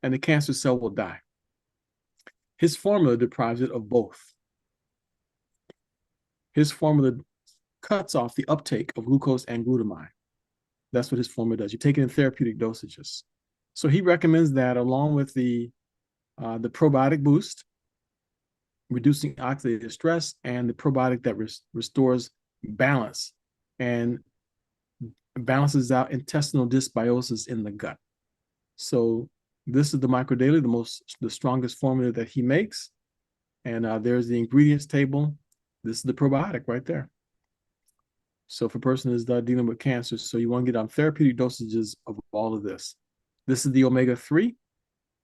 and the cancer cell will die. His formula deprives it of both. His formula cuts off the uptake of glucose and glutamine. That's what his formula does. You take it in therapeutic dosages. So he recommends that along with the probiotic boost, reducing oxidative stress, and the probiotic that restores balance and balances out intestinal dysbiosis in the gut. So this is the microdaily, the strongest formula that he makes. And there's the ingredients table. This is the probiotic right there. So if a person is dealing with cancer, so you want to get on therapeutic dosages of all of this. This is the omega-3.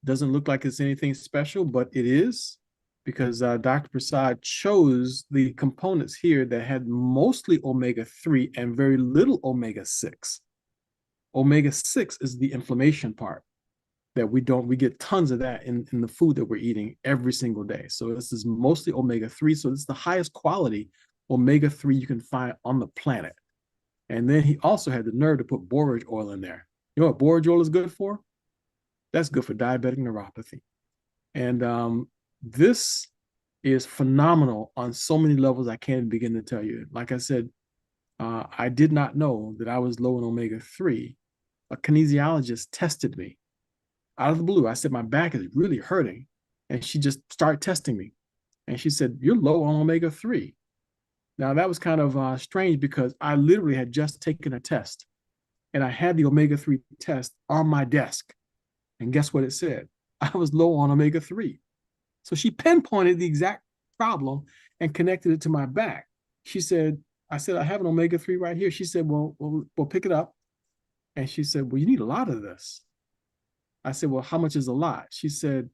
Doesn't look like it's anything special, but it is, because Dr. Prasad chose the components here that had mostly omega-3 and very little omega-6. Omega-6 is the inflammation part that we get tons of that in the food that we're eating every single day. So this is mostly omega-3. So this is the highest quality omega-3 you can find on the planet. And then he also had the nerve to put borage oil in there. You know what borage oil is good for? That's good for diabetic neuropathy. And this is phenomenal on so many levels I can't begin to tell you. Like I said, I did not know that I was low in omega-3. A kinesiologist tested me out of the blue. I said, my back is really hurting. And she just started testing me. And she said, you're low on omega-3. Now, that was kind of strange because I literally had just taken a test. And I had the omega-3 test on my desk. And guess what it said? I was low on omega-3. So she pinpointed the exact problem and connected it to my back. She said, I said, I have an omega-3 right here. She said, well, pick it up. And she said, well, you need a lot of this. I said, well, how much is a lot? She said,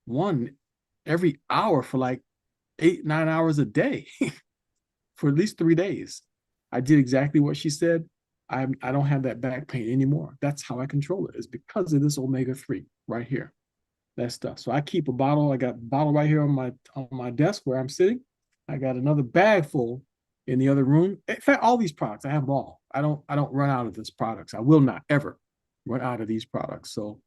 one every hour for like 8-9 hours a day for at least 3 days. I did exactly what she said. I don't have that back pain anymore. That's how I control it. It's because of this omega-3 right here. That stuff. So I keep a bottle. I got a bottle right here on my desk where I'm sitting. I got another bag full in the other room. In fact, all these products, I have them all. I don't run out of these products. I will not ever run out of these products. So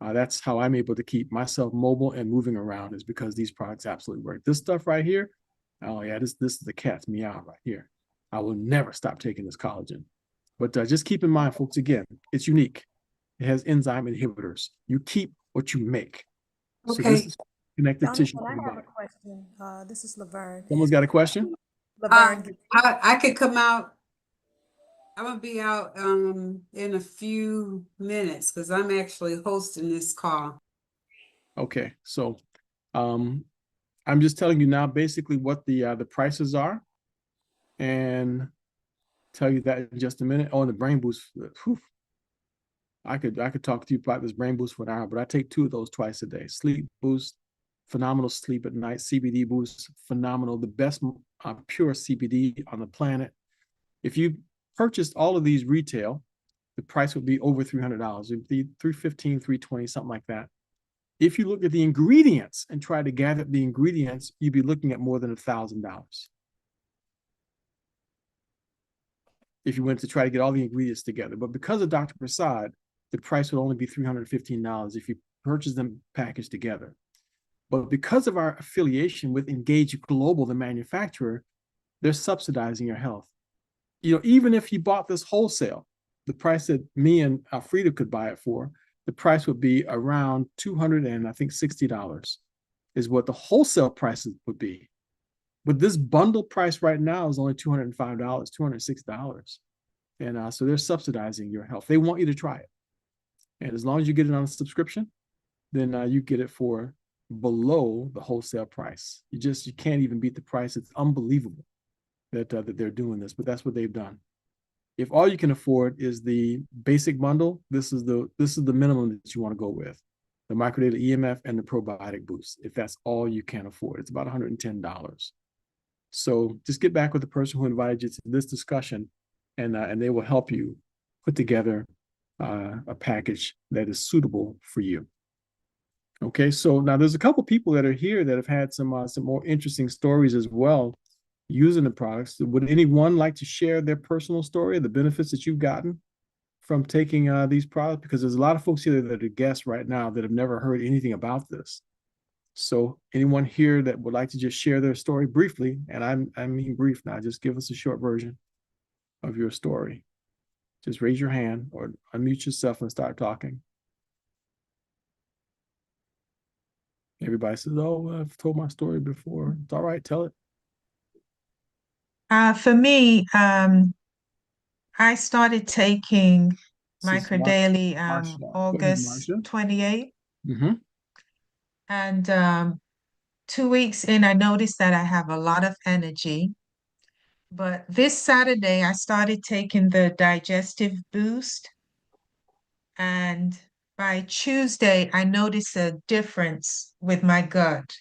that's how I'm able to keep myself mobile and moving around, is because these products absolutely work. This stuff right here, oh yeah, this is the cat's meow right here. I will never stop taking this collagen. But just keep in mind, folks, again, it's unique. It has enzyme inhibitors. You keep what you make. Okay. So this is connective tissue. I have a question. This is Laverne. Someone's got a question? Laverne. I could come out. I'm gonna be out in a few minutes because I'm actually hosting this call. Okay, so I'm just telling you now basically what the prices are, and tell you that in just a minute. Oh, and the brain boost. Whew. I could talk to you about this brain boost for an hour, but I take 2 of those twice a day. Sleep boost, phenomenal sleep at night. CBD boost, phenomenal. The best pure CBD on the planet. If you purchased all of these retail, the price would be over $300. It'd be $315, $320, something like that. If you look at the ingredients and try to gather the ingredients, you'd be looking at more than $1,000. If you went to try to get all the ingredients together. But because of Dr. Prasad, the price would only be $315 if you purchase them packaged together. But because of our affiliation with Engage Global, the manufacturer, they're subsidizing your health. You know, even if you bought this wholesale, the price that me and Alfreda could buy it for, the price would be around $260 is what the wholesale prices would be. But this bundle price right now is only $205, $206. And so they're subsidizing your health. They want you to try it. And as long as you get it on a subscription, then you get it for below the wholesale price. You can't even beat the price. It's unbelievable that they're doing this, but that's what they've done. If all you can afford is the basic bundle, this is the minimum that you want to go with. The microdaily EMF and the probiotic boost. If that's all you can afford, it's about $110. So just get back with the person who invited you to this discussion, and they will help you put together a package that is suitable for you. Okay, so now there's a couple people that are here that have had some more interesting stories as well. using the products. Would anyone like to share their personal story, the benefits that you've gotten from taking these products? Because there's a lot of folks here that are guests right now that have never heard anything about this. So anyone here that would like to just share their story briefly, and I mean brief now, just give us a short version of your story. Just raise your hand or unmute yourself and start talking. Everybody says, oh, I've told my story before. It's all right, tell it. For me, I started taking Microdaily August 28th. Mm-hmm. And 2 weeks in, I noticed that I have a lot of energy. But this Saturday, I started taking the digestive boost. And by Tuesday, I noticed a difference with my gut.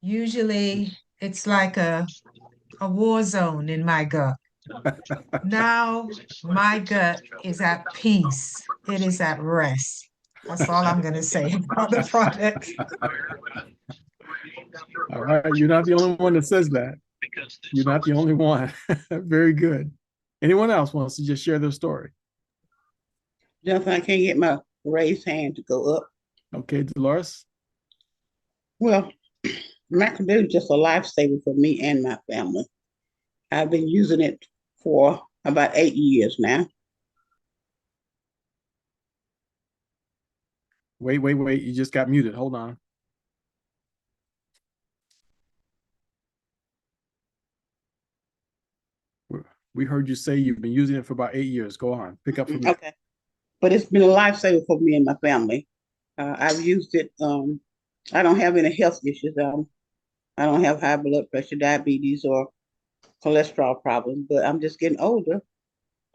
Usually, it's like a war zone in my gut. Now, my gut is at peace. It is at rest. That's all I'm going to say about the product. All right, you're not the only one that says that. You're not the only one. Very good. Anyone else wants to just share their story? Jonathan, I can't get my raised hand to go up. Okay, Dolores. Well, Microdaily is just a lifesaver for me and my family. I've been using it for about 8 years now. Wait. You just got muted. Hold on. We heard you say you've been using it for about 8 years. Go on. Pick up from there. Okay. But it's been a lifesaver for me and my family. I've used it. I don't have any health issues. I don't have high blood pressure, diabetes, or cholesterol problems, but I'm just getting older.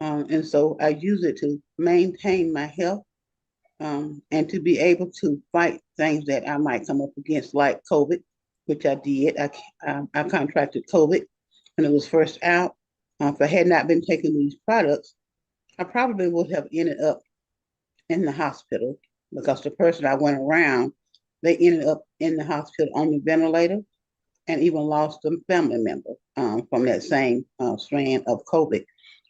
And so I use it to maintain my health and to be able to fight things that I might come up against, like COVID, which I did. I contracted COVID when it was first out. If I had not been taking these products, I probably would have ended up in the hospital because the person I went around, they ended up in the hospital on the ventilator and even lost a family member from that same strand of COVID.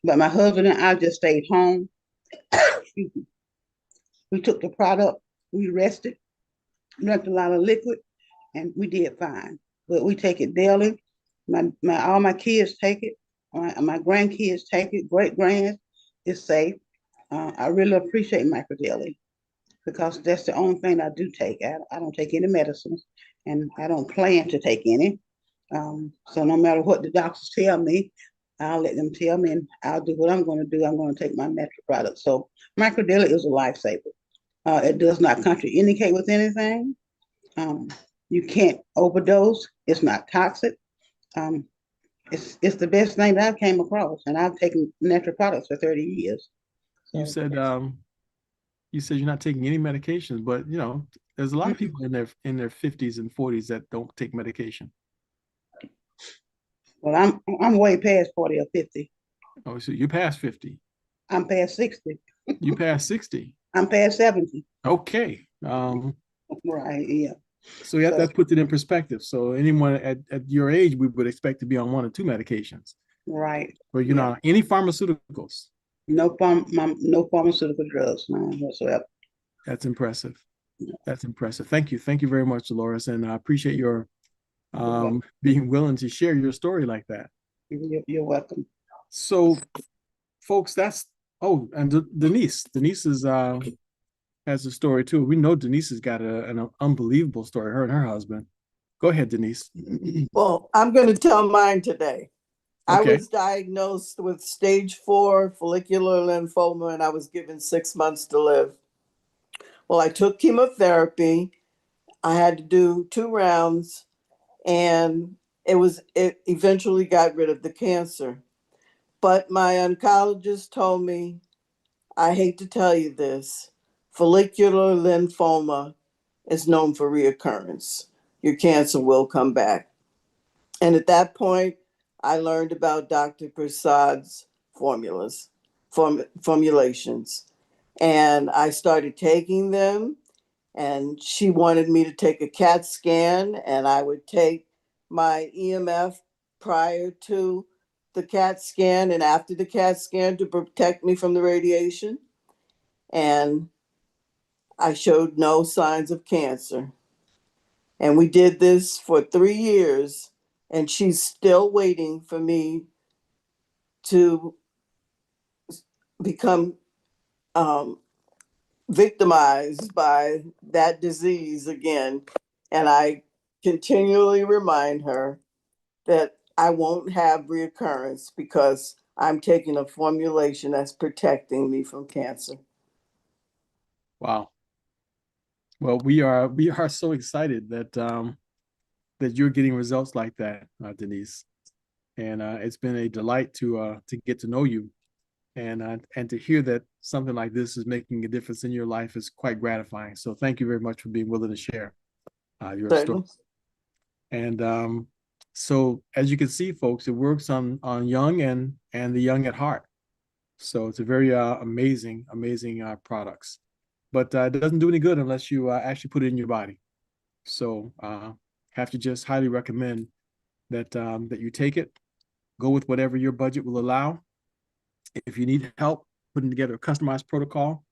But my husband and I just stayed home. We took the product, we rested, drank a lot of liquid, and we did fine. But we take it daily. All my kids take it. My grandkids take it. Great grands. It's safe. I really appreciate Microdaily because that's the only thing I do take. I don't take any medicines, and I don't plan to take any. So no matter what the doctors tell me, I'll let them tell me, and I'll do what I'm going to do. I'm going to take my natural product. So Microdaily is a lifesaver. It does not contraindicate with anything. You can't overdose. It's not toxic. It's the best thing that I've came across, and I've taken natural products for 30 years. So, you said you're not taking any medications, but you know, there's a lot of people in their 50s and 40s that don't take medication. Well, I'm way past 40 or 50. Oh, so you're past 50. I'm past 60. You past 60. I'm past 70. Okay. Right, yeah. So yeah, that puts it in perspective. So anyone at your age, we would expect to be on 1 or 2 medications. Right. But you're not on any pharmaceuticals. No pharmaceutical drugs, none whatsoever. That's impressive. That's impressive. Thank you. Thank you very much, Dolores. And I appreciate your being willing to share your story like that. You're welcome. So folks, and Denise is has a story too. We know Denise has got an unbelievable story, her and her husband. Go ahead, Denise. Well, I'm going to tell mine today. Okay. I was diagnosed with stage 4 follicular lymphoma, and I was given 6 months to live. Well, I took chemotherapy. I had to do 2 rounds, and it eventually got rid of the cancer. But my oncologist told me, I hate to tell you this, follicular lymphoma is known for reoccurrence. Your cancer will come back. And at that point, I learned about Dr. Prasad's formulations. And I started taking them, and she wanted me to take a CAT scan, and I would take my EMF prior to the CAT scan and after the CAT scan to protect me from the radiation. And I showed no signs of cancer. And we did this for 3 years, and she's still waiting for me to become victimized by that disease again. And I continually remind her that I won't have reoccurrence because I'm taking a formulation that's protecting me from cancer. Wow. Well, we are so excited that that you're getting results like that, Denise. And it's been a delight to get to know you, and to hear that something like this is making a difference in your life is quite gratifying. So thank you very much for being willing to share your story. And so as you can see, folks, it works on young and the young at heart. So it's a very amazing products, but it doesn't do any good unless you actually put it in your body. So have to just highly recommend that that you take it. Go with whatever your budget will allow. If you need help putting together a customized protocol,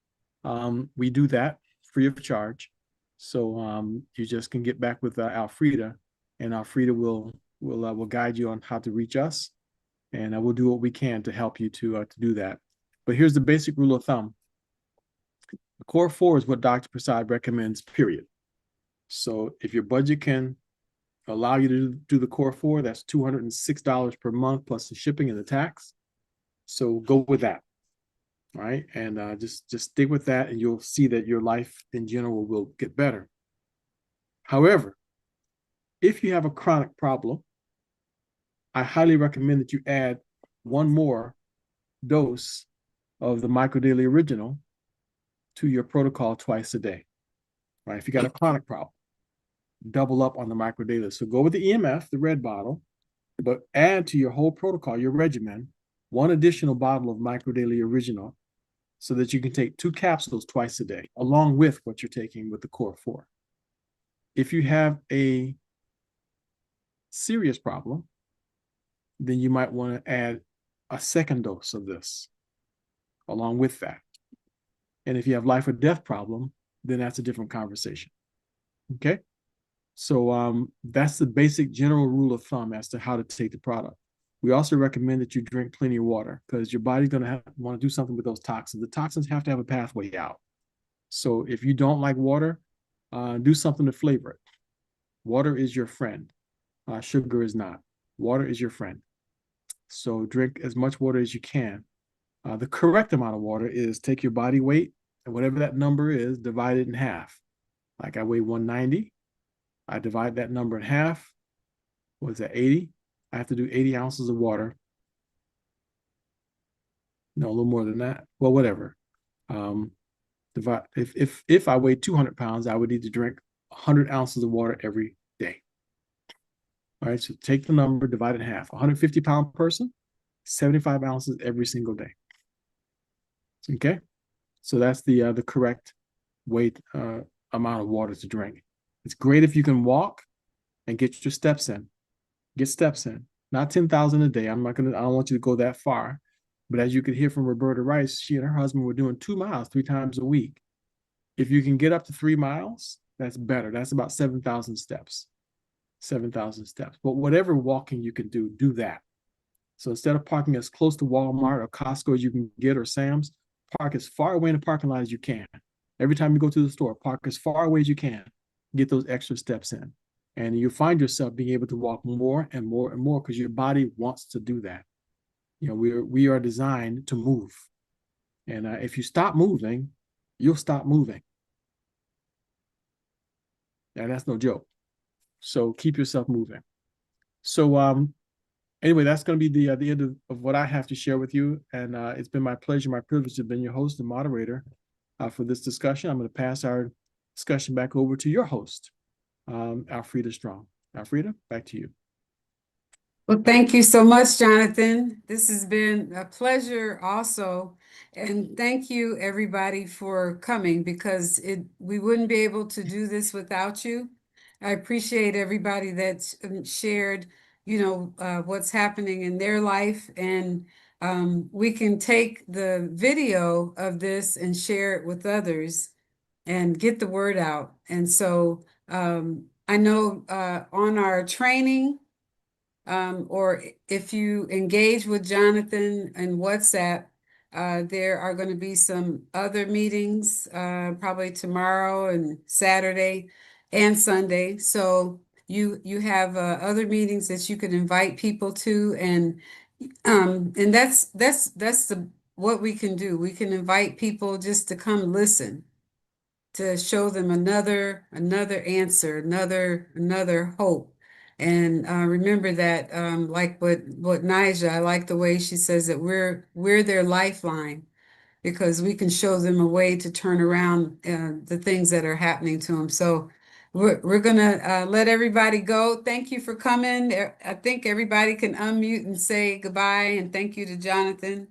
we do that free of charge. So you just can get back with Alfreda, and Alfreda will guide you on how to reach us, and we'll do what we can to help you to do that. But here's the basic rule of thumb. The core 4 is what Dr. Prasad recommends, period. So if your budget can allow you to do the core 4, that's $206 per month plus the shipping and the tax. So go with that. All right. And just stick with that, and you'll see that your life in general will get better. However, if you have a chronic problem, I highly recommend that you add one more dose of the Microdaily Original to your protocol twice a day. Right? If you got a chronic problem, double up on the Microdaily. So go with the EMF, the red bottle, but add to your whole protocol, your regimen, one additional bottle of Microdaily Original, so that you can take 2 capsules twice a day, along with what you're taking with the core 4. If you have a serious problem, then you might want to add a second dose of this along with that. And if you have life or death problem, then that's a different conversation. Okay? So that's the basic general rule of thumb as to how to take the product. We also recommend that you drink plenty of water, because your body's going to want to do something with those toxins. The toxins have to have a pathway out. So if you don't like water, do something to flavor it. Water is your friend. Sugar is not. Water is your friend. So drink as much water as you can. The correct amount of water is take your body weight, and whatever that number is, divide it in half. Like I weigh 190. I divide that number in half. What is that, 80? I have to do 80 ounces of water. No, a little more than that. Well, whatever. Divide, if I weigh 200 pounds, I would need to drink 100 ounces of water every day. All right, so take the number, divide it in half. 150-pound person, 75 ounces every single day. Okay, so that's the correct weight amount of water to drink. It's great if you can walk and get your steps in. Get steps in. Not 10,000 a day. I don't want you to go that far. But as you could hear from Roberta Rice, she and her husband were doing 2 miles 3 times a week. If you can get up to 3 miles, that's better. That's about 7,000 steps. 7,000 steps. But whatever walking you can do, do that. So instead of parking as close to Walmart or Costco as you can get, or Sam's, park as far away in the parking lot as you can. Every time you go to the store, park as far away as you can. Get those extra steps in. And you find yourself being able to walk more and more and more, because your body wants to do that. You know, we are designed to move. And if you stop moving, you'll stop moving. And that's no joke. So keep yourself moving. So anyway, that's going to be the end of what I have to share with you. And it's been my pleasure, my privilege to have been your host and moderator for this discussion. I'm going to pass our discussion back over to your host, Alfreda Strong. Alfreda, back to you. Well, thank you so much, Jonathan. This has been a pleasure also. And thank you, everybody, for coming, because we wouldn't be able to do this without you. I appreciate everybody that's shared what's happening in their life, and we can take the video of this and share it with others and get the word out. And so I know on our training, or if you engage with Jonathan and WhatsApp, there are going to be some other meetings, probably tomorrow and Saturday and Sunday. So you have other meetings that you could invite people to, and that's what we can do. We can invite people just to come listen, to show them another answer, another hope. And remember that, like what Nija, I like the way she says that we're their lifeline, because we can show them a way to turn around the things that are happening to them. So we're gonna let everybody go. Thank you for coming. I think everybody can unmute and say goodbye, and thank you to Jonathan.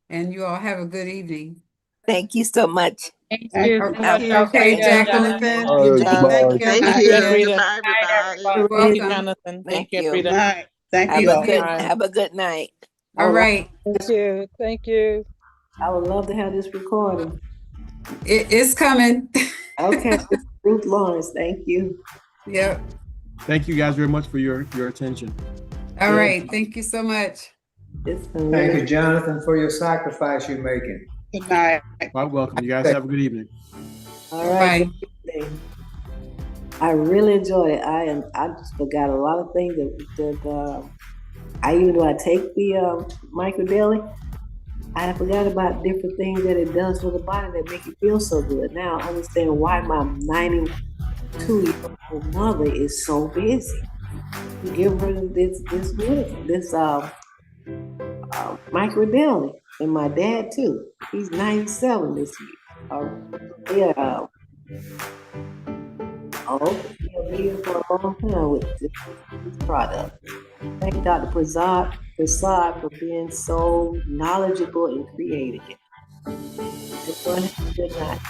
And you all have a good evening. Thank you so much. Thank you. Okay, Jacqueline. Thank you, you. Thank you. you. Goodbye, everybody. You're Thank you, welcome. Jonathan. Thank you, Thank you. Frida. All right. Thank Have you a all. good have a good night. All right. Thank you. Thank you. I would love to have this recording. It's coming. Okay, Ruth Lawrence, thank you. Yep. Thank you guys very much for your attention. All right. Thank you so much. Thank you, Jonathan, for your sacrifice you're making. Good night. Quite welcome. You guys have a good evening. All right. Bye. I really enjoyed it. I just forgot a lot of things that even though I take the micro daily, I forgot about different things that it does for the body that make you feel so good. Now I understand why my 92-year-old mother is so busy. You give her this micro daily, and my dad too. He's 97 this year. He'll be here for a long time with this product. Thank Dr. Prasad for being so knowledgeable and creative. Everyone have a good night.